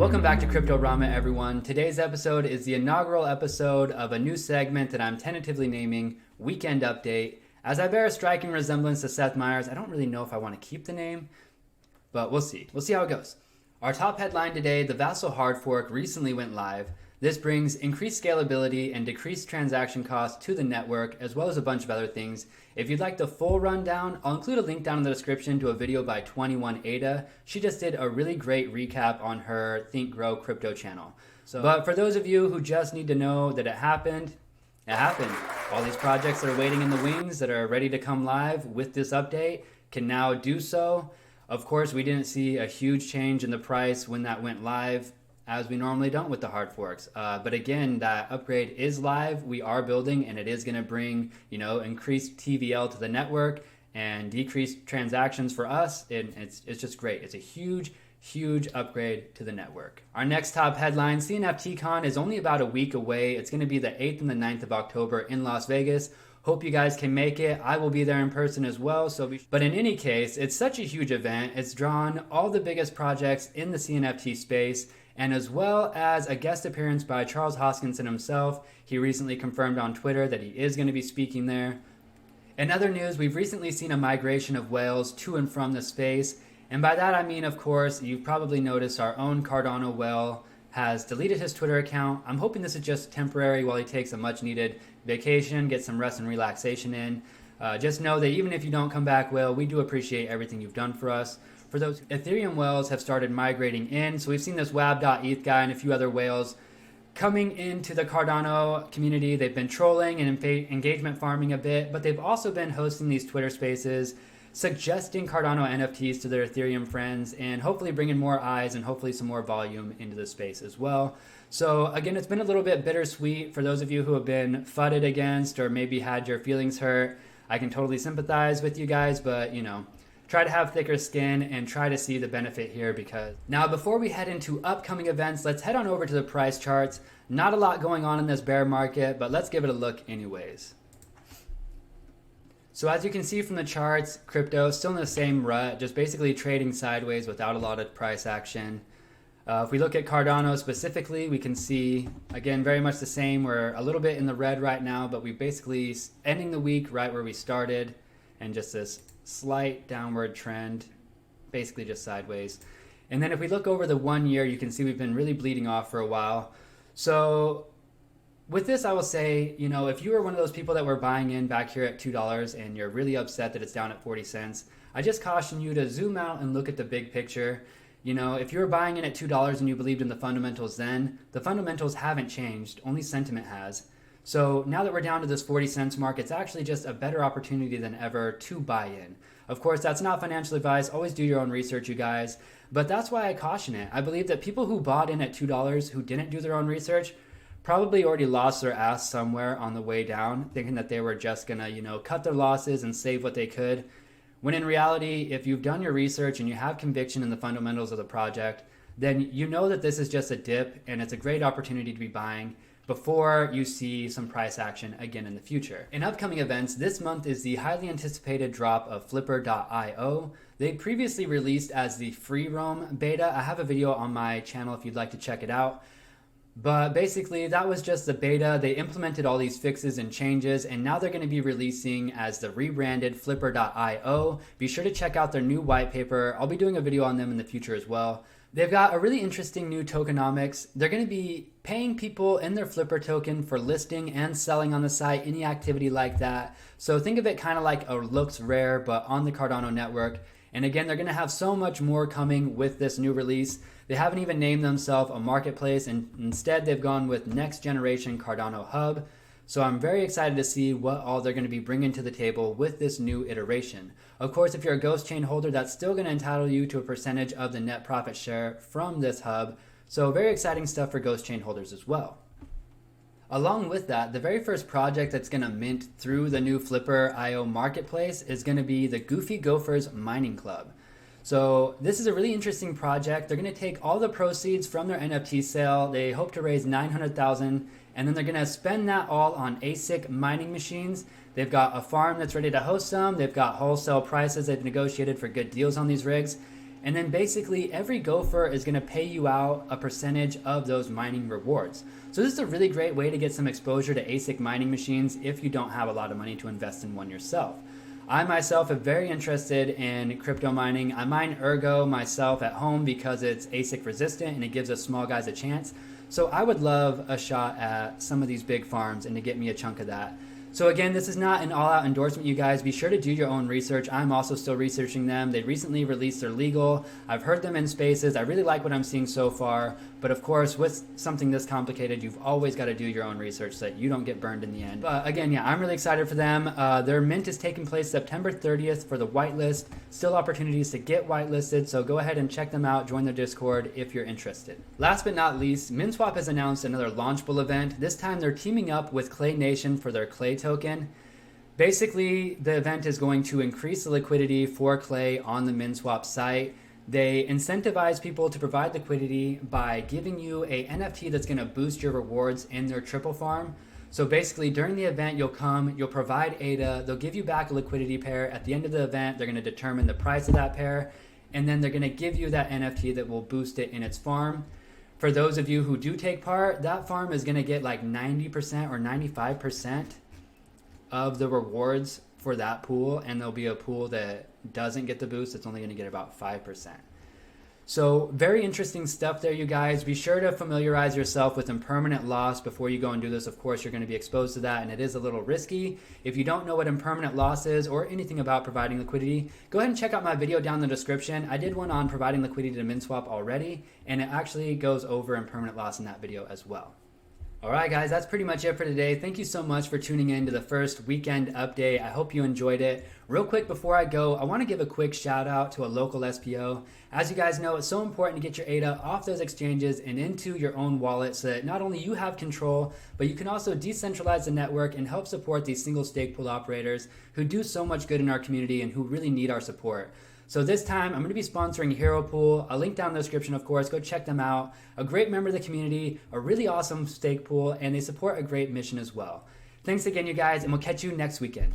Welcome back to Cryptorama, everyone. Today's episode is the inaugural episode of a new segment that I'm tentatively naming Weekend Update. As I bear a striking resemblance to Seth Meyers, I don't really know if I want to keep the name, but we'll see. We'll see how it goes. Our top headline today, the Vasil Hardfork recently went live. This brings increased scalability and decreased transaction costs to the network, as well as a bunch of other things. If you'd like the full rundown, I'll include a link down in the description to a video by 21Ada. She just did a really great recap on her Think Grow crypto channel. But for those of you who just need to know that it happened. All these projects that are waiting in the wings that are ready to come live with this update can now do so. Of course, we didn't see a huge change in the price when that went live, as we normally don't with the hard forks. But again, that upgrade is live. We are building, and it is going to bring, increased TVL to the network and decreased transactions for us. And it's just great. It's a huge upgrade to the network. Our next top headline, CNFTcon is only about a week away. It's going to be the 8th and the 9th of October in Las Vegas. Hope you guys can make it. I will be there in person as well. But in any case, it's such a huge event. It's drawn all the biggest projects in the CNFT space, and as well as a guest appearance by Charles Hoskinson himself. He recently confirmed on Twitter that he is going to be speaking there. In other news, we've recently seen a migration of whales to and from the space. And by that I mean, of course, you've probably noticed our own Cardano whale has deleted his Twitter account. I'm hoping this is just temporary while he takes a much needed vacation, get some rest and relaxation in. Just know that even if you don't come back, whale, we do appreciate everything you've done for us. For those Ethereum whales have started migrating in, so we've seen this wab.eth guy and a few other whales coming into the Cardano community. They've been trolling and engagement farming a bit, but they've also been hosting these Twitter spaces, suggesting Cardano NFTs to their Ethereum friends, and hopefully bringing more eyes and hopefully some more volume into the space as well. So again, it's been a little bit bittersweet for those of you who have been fudded against or maybe had your feelings hurt. I can totally sympathize with you guys, but try to have thicker skin and try to see the benefit here. Because now, before we head into upcoming events, let's head on over to the price charts. Not a lot going on in this bear market, but let's give it a look anyways. So as you can see from the charts, crypto still in the same rut, just basically trading sideways without a lot of price action. If we look at Cardano specifically, we can see, again, very much the same. We're a little bit in the red right now, but we basically ending the week right where we started, and just this slight downward trend, basically just sideways. And then if we look over the 1 year, you can see we've been really bleeding off for a while. So with this, I will say, if you were one of those people that were buying in back here at $2 and you're really upset that it's down at 40 cents, I just caution you to zoom out and look at the big picture. If you were buying in at $2 and you believed in the fundamentals then, the fundamentals haven't changed, only sentiment has. So now that we're down to this 40 cents mark, it's actually just a better opportunity than ever to buy in. Of course, that's not financial advice. Always do your own research, you guys. But that's why I caution it. I believe that people who bought in at $2 who didn't do their own research probably already lost their ass somewhere on the way down, thinking that they were just gonna, cut their losses and save what they could. When in reality, if you've done your research and you have conviction in the fundamentals of the project, then you know that this is just a dip and it's a great opportunity to be buying before you see some price action again in the future. In upcoming events, this month is the highly anticipated drop of Flipper.io. They previously released as the free roam beta. I have a video on my channel if you'd like to check it out. But basically, that was just the beta. They implemented all these fixes and changes, and now they're going to be releasing as the rebranded Flipper.io. Be sure to check out their new white paper. I'll be doing a video on them in the future as well. They've got a really interesting new tokenomics. They're going to be paying people in their Flipper token for listing and selling on the site, any activity like that. So think of it kind of like a looks rare, but on the Cardano network. And again, they're going to have so much more coming with this new release. They haven't even named themselves a marketplace, and instead they've gone with next generation Cardano Hub. So I'm very excited to see what all they're going to be bringing to the table with this new iteration. Of course, if you're a Ghost Chain holder, that's still going to entitle you to a percentage of the net profit share from this hub. So very exciting stuff for Ghost Chain holders as well. Along with that, the very first project that's going to mint through the new Flipper.io marketplace is going to be the Goofy Gophers Mining Club. So this is a really interesting project. They're going to take all the proceeds from their NFT sale. They hope to raise $900,000, and then they're going to spend that all on ASIC mining machines. They've got a farm that's ready to host them. They've got wholesale prices they've negotiated for good deals on these rigs. And then basically every Gopher is going to pay you out a percentage of those mining rewards. So this is a really great way to get some exposure to ASIC mining machines if you don't have a lot of money to invest in one yourself. I myself am very interested in crypto mining. I mine Ergo myself at home because it's ASIC resistant and it gives us small guys a chance. So I would love a shot at some of these big farms and to get me a chunk of that. So again, this is not an all-out endorsement, you guys. Be sure to do your own research. I'm also still researching them. They recently released their legal. I've heard them in spaces. I really like what I'm seeing so far. But of course, with something this complicated, you've always got to do your own research so that you don't get burned in the end. But again, yeah, I'm really excited for them. Their mint is taking place September 30th for the whitelist. Still opportunities to get whitelisted, so go ahead and check them out. Join their Discord if you're interested. Last but not least, Minswap has announced another Launch Bowl event. This time they're teaming up with Claynation for their Clay token. Basically, the event is going to increase the liquidity for Clay on the Minswap site. They incentivize people to provide liquidity by giving you a NFT that's going to boost your rewards in their triple farm. So basically, during the event, you'll provide ADA, they'll give you back a liquidity pair. At the end of the event, they're going to determine the price of that pair, and then they're going to give you that NFT that will boost it in its farm. For those of you who do take part, that farm is going to get like 90% or 95% of the rewards for that pool, and there'll be a pool that doesn't get the boost. It's only going to get about 5%. So very interesting stuff there, you guys. Be sure to familiarize yourself with impermanent loss before you go and do this. Of course, you're going to be exposed to that, and it is a little risky. If you don't know what impermanent loss is or anything about providing liquidity, go ahead and check out my video down in the description. I did one on providing liquidity to Minswap already, and it actually goes over impermanent loss in that video as well. Alright guys, that's pretty much it for today. Thank you so much for tuning in to the first weekend update. I hope you enjoyed it. Real quick before I go, I want to give a quick shout out to a local SPO. As you guys know, it's so important to get your ADA off those exchanges and into your own wallet so that not only you have control, but you can also decentralize the network and help support these single stake pool operators who do so much good in our community and who really need our support. So this time, I'm going to be sponsoring Hero Pool. A link down in the description, of course. Go check them out. A great member of the community, a really awesome stake pool, and they support a great mission as well. Thanks again, you guys, and we'll catch you next weekend.